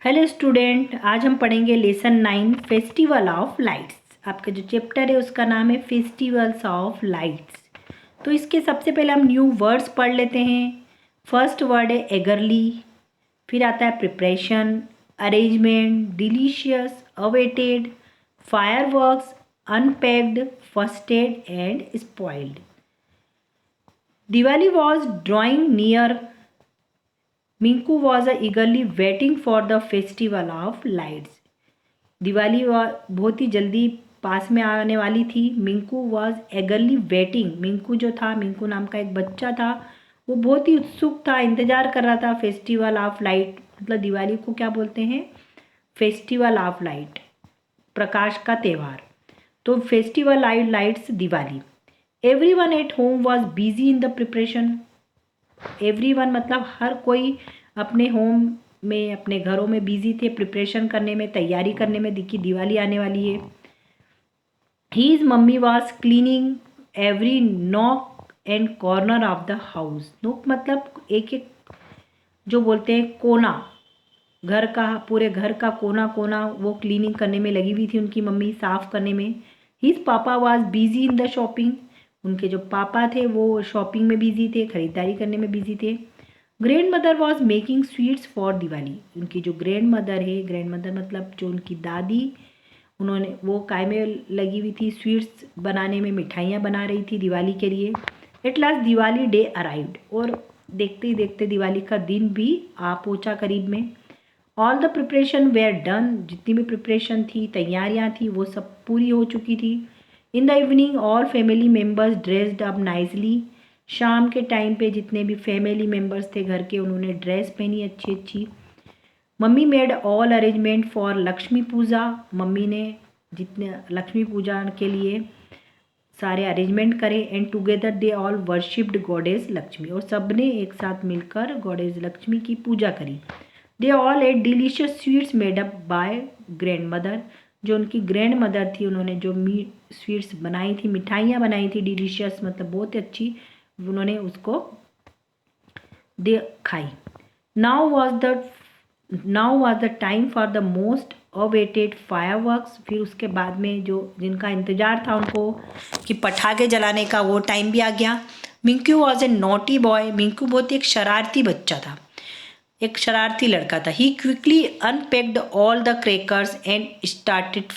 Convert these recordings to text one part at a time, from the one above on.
Hello student, आज हम पढ़ेंगे लेसन 9 फेस्टिवल ऑफ लाइट्स। आपका जो चैप्टर है उसका नाम है फेस्टिवल्स ऑफ लाइट्स। तो इसके सबसे पहले हम न्यू वर्ड्स पढ़ लेते हैं। फर्स्ट वर्ड है एगरली, फिर आता है preparation, arrangement, delicious, awaited, fireworks, unpacked, फर्स्टेड and spoiled. Diwali was drawing near, Minku was eagerly waiting for the festival of lights. Diwali बहुत ही जल्दी पास में आने वाली थी। Minku was eagerly waiting, Minku जो था, मिंकू नाम का एक बच्चा था, वो बहुत ही उत्सुक था, इंतज़ार कर रहा था फेस्टिवल ऑफ लाइट। मतलब दिवाली को क्या बोलते हैं? फेस्टिवल ऑफ लाइट, प्रकाश का त्यौहार। तो festival lights Diwali. Everyone at home was busy in the preparation. Everyone मतलब हर कोई अपने होम में, अपने घरों में बिजी थे, प्रिपरेशन करने में, तैयारी करने में। देखिए दिवाली आने वाली है। His mummy was cleaning every nook and corner of the house. Nook मतलब एक एक, जो बोलते हैं कोना, घर का, पूरे घर का कोना कोना वो क्लीनिंग करने में लगी हुई थी उनकी मम्मी, साफ करने में। हिज पापा was busy in the shopping. उनके जो पापा थे वो शॉपिंग में बिजी थे, खरीदारी करने में बिजी थे। Grand mother was making sweets for Diwali. उनकी जो ग्रैंड मदर है, ग्रैंड मदर मतलब जो उनकी दादी, उन्होंने वो काय में लगी हुई थी, स्वीट्स बनाने में, मिठाइयाँ बना रही थी दिवाली के लिए। At last Diwali day arrived, और देखते ही देखते दिवाली का दिन भी आ पहुँचा करीब में। All the preparation were done, जितनी भी प्रिपरेशन थी, तैयारियां थी, वो सब पूरी हो चुकी थी। In the evening all family members dressed up nicely. शाम के टाइम पे जितने भी फैमिली मेम्बर्स थे घर के, उन्होंने ड्रेस पहनी अच्छी अच्छी। Mummy made all arrangement for Lakshmi puja. Mummy ने जितने लक्ष्मी पूजा के लिए सारे अरेंजमेंट करे। And together they all worshipped goddess Lakshmi, और सब ने एक साथ मिलकर गॉडेस लक्ष्मी की पूजा करी। They all at delicious sweets made up by grand mother. जो उनकी ग्रैंड मदर थी, उन्होंने जो स्वीट्स बनाई थी, मिठाइयाँ बनाई थी, डिलीशियस मतलब बहुत अच्छी, उन्होंने उसको दे खाई। Now was the time for the most awaited fireworks. फिर उसके बाद में जो जिनका इंतजार था उनको कि पटाखे जलाने का, वो टाइम भी आ गया। Minku was a naughty boy. Minku बहुत ही एक शरारती बच्चा था, एक शरारती लड़का था। He quickly unpacked all the crackers and started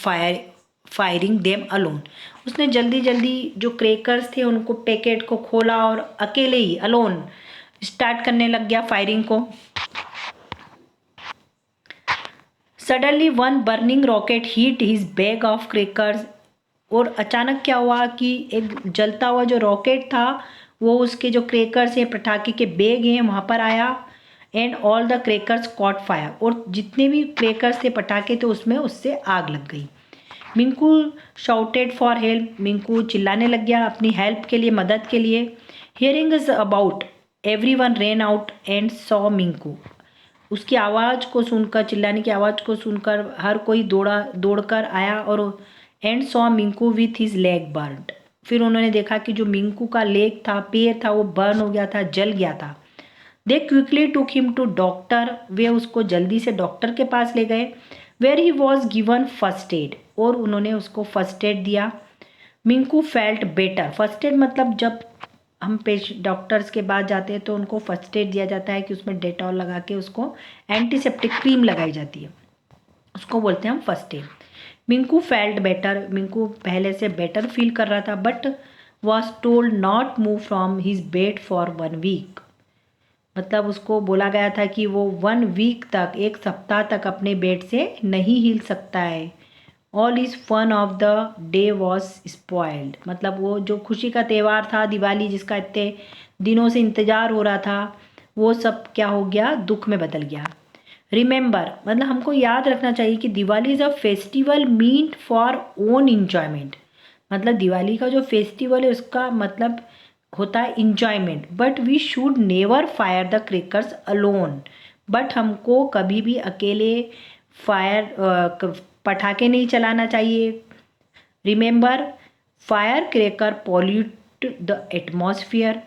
firing them alone. उसने जल्दी जल्दी जो क्रैकर्स थे उनको, पैकेट को खोला और अकेले ही अलोन स्टार्ट करने लग गया फायरिंग को। Suddenly one burning rocket heat his bag of crackers. और अचानक क्या हुआ कि एक जलता हुआ जो रॉकेट था वो उसके जो क्रैकर्स है, पटाखे के बैग हैं, वहाँ पर आया। And all the crackers cot fire, और जितने भी क्रैकर्स थे, पटाखे थे, उसमें उससे आग लग गई। Minku shouted for help. Minku चिल्लाने लग गया अपनी हेल्प के लिए, मदद के लिए। Hearing is about, everyone rain out and saw Minku. उसकी आवाज़ को सुनकर, चिल्लाने की आवाज़ को सुनकर हर कोई दौड़कर आया, और and saw Minku with his leg burned. फिर उन्होंने देखा कि जो मिंकू का लेग था, पैर था, वो बर्न हो गया था, जल गया था। They quickly took him to doctor. वे उसको जल्दी से डॉक्टर के पास ले गए। Where he was given first aid, और उन्होंने उसको फर्स्ट एड दिया। Minku felt better. First aid मतलब जब हम डॉक्टर्स के पास जाते हैं तो उनको फर्स्ट एड दिया जाता है कि उसमें डेटॉल लगा के उसको एंटीसेप्टिक क्रीम लगाई जाती है, उसको बोलते हैं हम first aid. Minku felt better. Minku पहले से बेटर फील कर रहा था, but was told not move from his bed for 1 week. मतलब उसको बोला गया था कि वो 1 वीक तक, 1 सप्ताह तक अपने बेड से नहीं हिल सकता है। All is fun of the day was spoiled. मतलब वो जो खुशी का त्यौहार था दिवाली, जिसका इतने दिनों से इंतज़ार हो रहा था, वो सब क्या हो गया, दुख में बदल गया। रिमेंबर मतलब हमको याद रखना चाहिए कि Diwali is a festival meant for own enjoyment. मतलब दिवाली का जो फेस्टिवल है उसका मतलब होता है enjoyment. But we should never fire the crackers alone. But हमको कभी भी अकेले फायर पटाखे नहीं चलाना चाहिए। Remember, fire cracker pollute the atmosphere.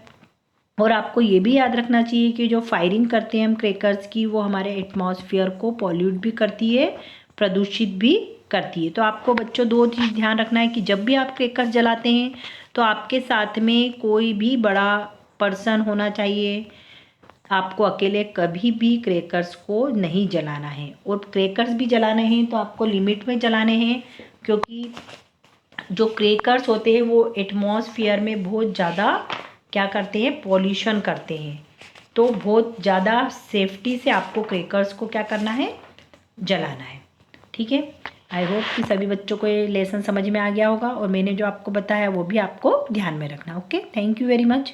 और आपको ये भी याद रखना चाहिए कि जो फायरिंग करते हैं हम क्रैकर्स की, वो हमारे एटमॉस्फेयर को पॉल्यूट भी करती है, प्रदूषित भी करती है। तो आपको बच्चों 2 चीज़ ध्यान रखना है कि जब भी आप क्रैकर्स जलाते हैं तो आपके साथ में कोई भी बड़ा पर्सन होना चाहिए। आपको अकेले कभी भी क्रैकर्स को नहीं जलाना है, और क्रैकर्स भी जलाने हैं तो आपको लिमिट में जलाने हैं, क्योंकि जो क्रैकर्स होते हैं वो एटमॉस्फेयर में बहुत ज़्यादा क्या करते हैं, पॉल्यूशन करते हैं। तो बहुत ज़्यादा सेफ्टी से आपको क्रैकर्स को क्या करना है, जलाना है। ठीक है, आई होप कि सभी बच्चों को ये लेसन समझ में आ गया होगा, और मैंने जो आपको बताया वो भी आपको ध्यान में रखना। Okay, thank you very much.